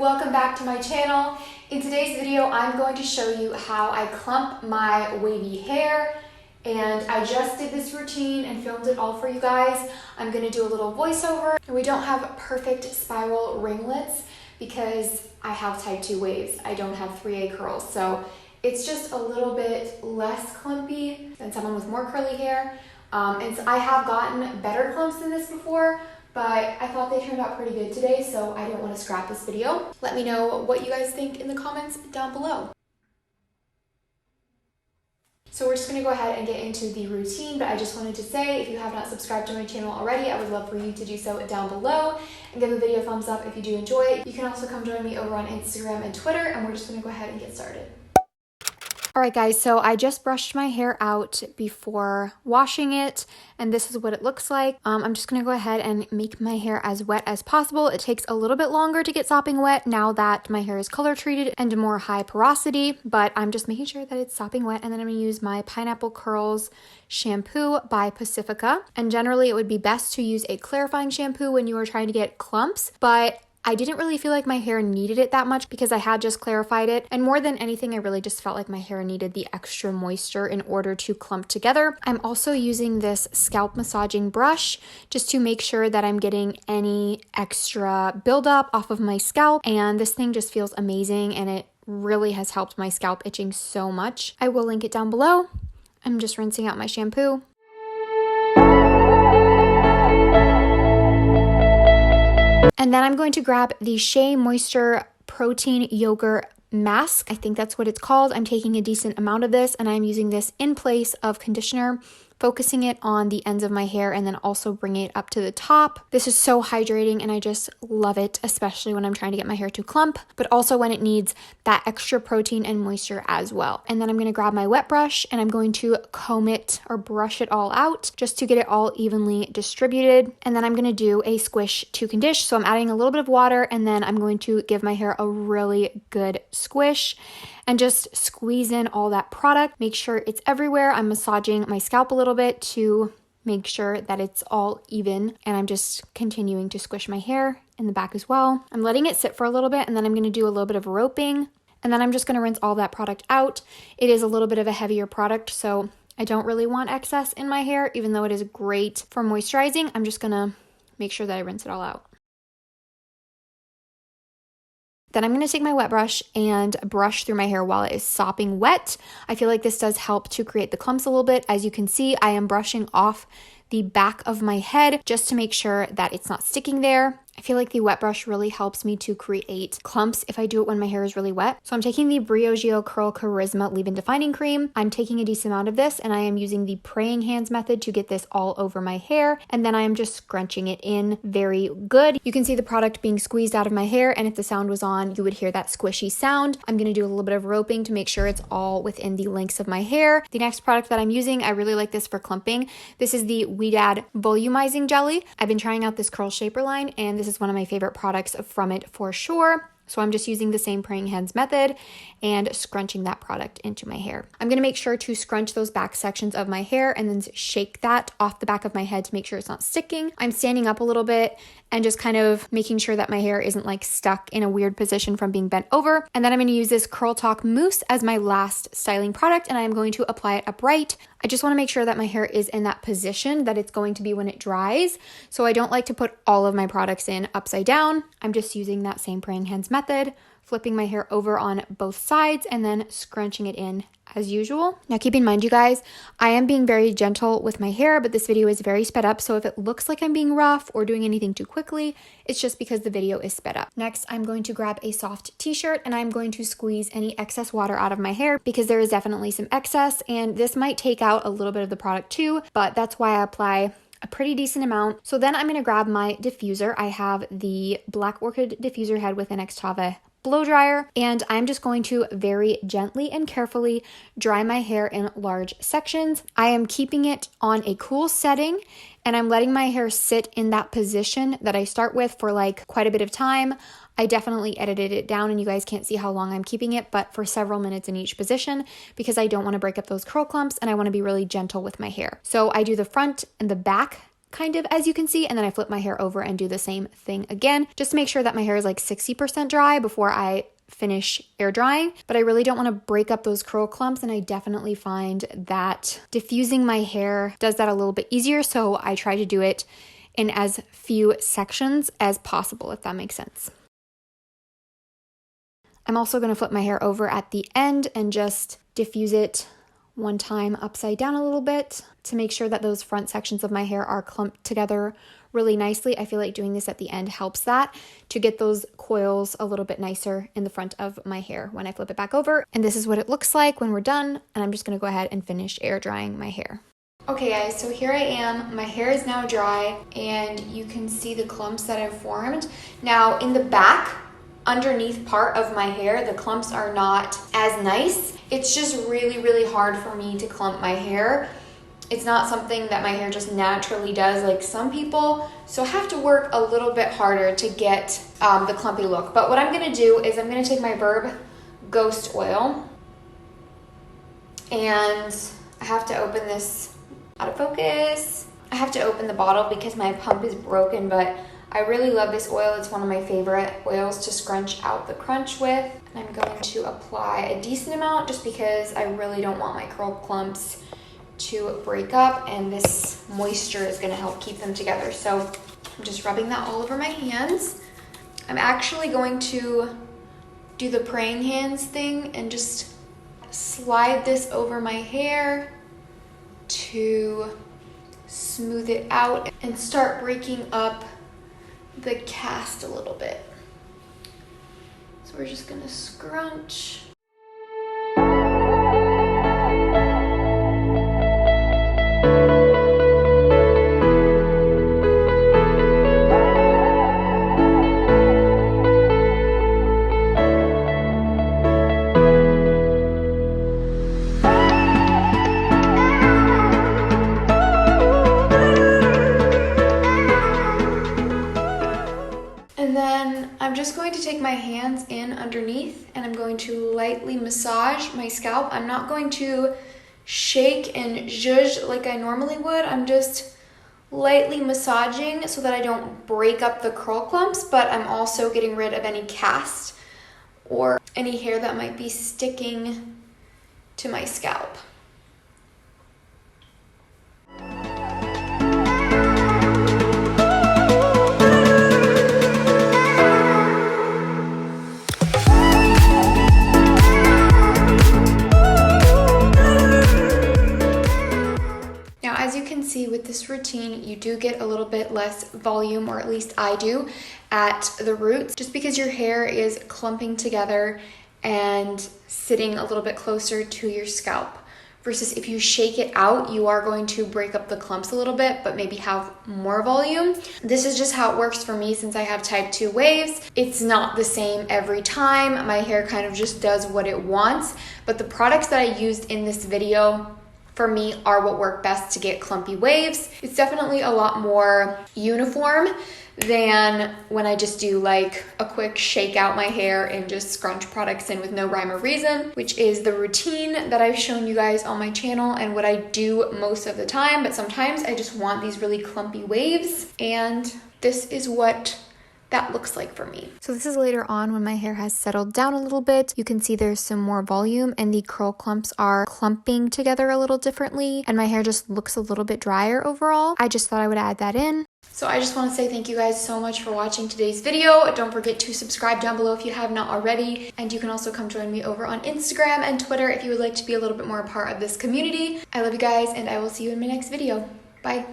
welcome back to my channel. In today's video, I'm going to show you how I clump my wavy hair, and I just did this routine and filmed it all for you guys. I'm gonna do a little voiceover. And we don't have perfect spiral ringlets because I have type 2 waves. I don't have 3A curls, so it's just a little bit less clumpy than someone with more curly hair. And so I have gotten better clumps than this before, but I thought they turned out pretty good today, so I didn't want to scrap this video. Let me know what you guys think in the comments down below. So we're just going to go ahead and get into the routine, but I just wanted to say, if you have not subscribed to my channel already, I would love for you to do so down below and give the video a thumbs up if you do enjoy it. You can also come join me over on Instagram and Twitter, and we're just going to go ahead and get started. Alright guys, so I just brushed my hair out before washing it, and this is what it looks like. I'm just going to go ahead and make my hair as wet as possible. It takes a little bit longer to get sopping wet now that my hair is color treated and more high porosity, but I'm just making sure that it's sopping wet, and then I'm going to use my Pineapple Curls shampoo by Pacifica. And generally it would be best to use a clarifying shampoo when you are trying to get clumps, but I didn't really feel like my hair needed it that much because I had just clarified it, and more than anything I really just felt like my hair needed the extra moisture in order to clump together. I'm also using this scalp massaging brush just to make sure that I'm getting any extra buildup off of my scalp, and this thing just feels amazing and it really has helped my scalp itching so much. I will link it down below. I'm just rinsing out my shampoo. And then I'm going to grab the Shea Moisture Protein Yogurt Mask. I think that's what it's called. I'm taking a decent amount of this, and I'm using this in place of conditioner, focusing it on the ends of my hair and then also bringing it up to the top. This is so hydrating and I just love it, especially when I'm trying to get my hair to clump, but also when it needs that extra protein and moisture as well. And then I'm going to grab my wet brush and I'm going to comb it or brush it all out just to get it all evenly distributed. And then I'm going to do a squish to condition. So I'm adding a little bit of water, and then I'm going to give my hair a really good squish and just squeeze in all that product. Make sure it's everywhere. I'm massaging my scalp a little bit to make sure that it's all even, and I'm just continuing to squish my hair in the back as well. I'm letting it sit for a little bit, and then I'm going to do a little bit of roping, and then I'm just going to rinse all that product out. It is a little bit of a heavier product, so I don't really want excess in my hair, even though it is great for moisturizing. I'm just going to make sure that I rinse it all out. Then I'm going to take my wet brush and brush through my hair while it is sopping wet. I feel like this does help to create the clumps a little bit. As you can see, I am brushing off the back of my head just to make sure that it's not sticking there. I feel like the wet brush really helps me to create clumps if I do it when my hair is really wet. So I'm taking the Briogeo Curl Charisma Leave-In Defining Cream. I'm taking a decent amount of this, and I am using the praying hands method to get this all over my hair. And then I am just scrunching it in very good. You can see the product being squeezed out of my hair, and if the sound was on, you would hear that squishy sound. I'm going to do a little bit of roping to make sure it's all within the lengths of my hair. The next product that I'm using, I really like this for clumping. This is the Weedad Volumizing Jelly. I've been trying out this curl shaper line, and this is one of my favorite products from it for sure. So I'm just using the same praying hands method and scrunching that product into my hair. I'm going to make sure to scrunch those back sections of my hair and then shake that off the back of my head to make sure it's not sticking. I'm standing up a little bit and just kind of making sure that my hair isn't like stuck in a weird position from being bent over. And then I'm going to use this Curl Talk mousse as my last styling product, and I'm going to apply it upright. I just want to make sure that my hair is in that position that it's going to be when it dries. So I don't like to put all of my products in upside down. I'm just using that same praying hands method, flipping my hair over on both sides and then scrunching it in as usual. Now keep in mind, you guys, I am being very gentle with my hair, but this video is very sped up. So if it looks like I'm being rough or doing anything too quickly, it's just because the video is sped up. Next, I'm going to grab a soft t-shirt and I'm going to squeeze any excess water out of my hair because there is definitely some excess, and this might take out a little bit of the product too, but that's why I apply a pretty decent amount. So then I'm going to grab my diffuser. I have the Black Orchid diffuser head with an Xtava blow dryer, and I'm just going to very gently and carefully dry my hair in large sections. I am keeping it on a cool setting, and I'm letting my hair sit in that position that I start with for like quite a bit of time. I definitely edited it down, and you guys can't see how long I'm keeping it, but for several minutes in each position because I don't want to break up those curl clumps and I want to be really gentle with my hair. So I do the front and the back kind of, as you can see, and then I flip my hair over and do the same thing again, just to make sure that my hair is like 60% dry before I finish air drying. But I really don't want to break up those curl clumps, and I definitely find that diffusing my hair does that a little bit easier, so I try to do it in as few sections as possible, if that makes sense. I'm also going to flip my hair over at the end and just diffuse it one time upside down a little bit to make sure that those front sections of my hair are clumped together really nicely. I feel like doing this at the end helps that to get those coils a little bit nicer in the front of my hair when I flip it back over. And this is what it looks like when we're done. And I'm just going to go ahead and finish air drying my hair. Okay guys, so here I am. My hair is now dry and you can see the clumps that I've formed. Now in the back, underneath part of my hair, the clumps are not as nice. It's just really, really hard for me to clump my hair. It's not something that my hair just naturally does like some people, so I have to work a little bit harder to get the clumpy look. But what I'm gonna do is I'm gonna take my Verb Ghost Oil, and I have to open this out of focus. I have to open the bottle because my pump is broken, but I really love this oil. It's one of my favorite oils to scrunch out the crunch with. And I'm going to apply a decent amount just because I really don't want my curl clumps to break up, and this moisture is going to help keep them together. So I'm just rubbing that all over my hands. I'm actually going to do the praying hands thing and just slide this over my hair to smooth it out and start breaking up the cast a little bit. So we're just gonna scrunch. I'm just going to take my hands in underneath and I'm going to lightly massage my scalp. I'm not going to shake and zhuzh like I normally would. I'm just lightly massaging so that I don't break up the curl clumps, but I'm also getting rid of any cast or any hair that might be sticking to my scalp. With this routine, you do get a little bit less volume, or at least I do, at the roots, just because your hair is clumping together and sitting a little bit closer to your scalp. Versus if you shake it out, you are going to break up the clumps a little bit, but maybe have more volume. This is just how it works for me since I have type 2 waves. It's not the same every time. My hair kind of just does what it wants, but the products that I used in this video for me are what work best to get clumpy waves. It's definitely a lot more uniform than when I just do like a quick shake out my hair and just scrunch products in with no rhyme or reason, which is the routine that I've shown you guys on my channel and what I do most of the time. But sometimes I just want these really clumpy waves, and this is what that looks like for me. So this is later on when my hair has settled down a little bit. You can see there's some more volume and the curl clumps are clumping together a little differently, and my hair just looks a little bit drier overall. I just thought I would add that in. So I just want to say thank you guys so much for watching today's video. Don't forget to subscribe down below if you have not already, and you can also come join me over on Instagram and Twitter if you would like to be a little bit more a part of this community. I love you guys, and I will see you in my next video. Bye.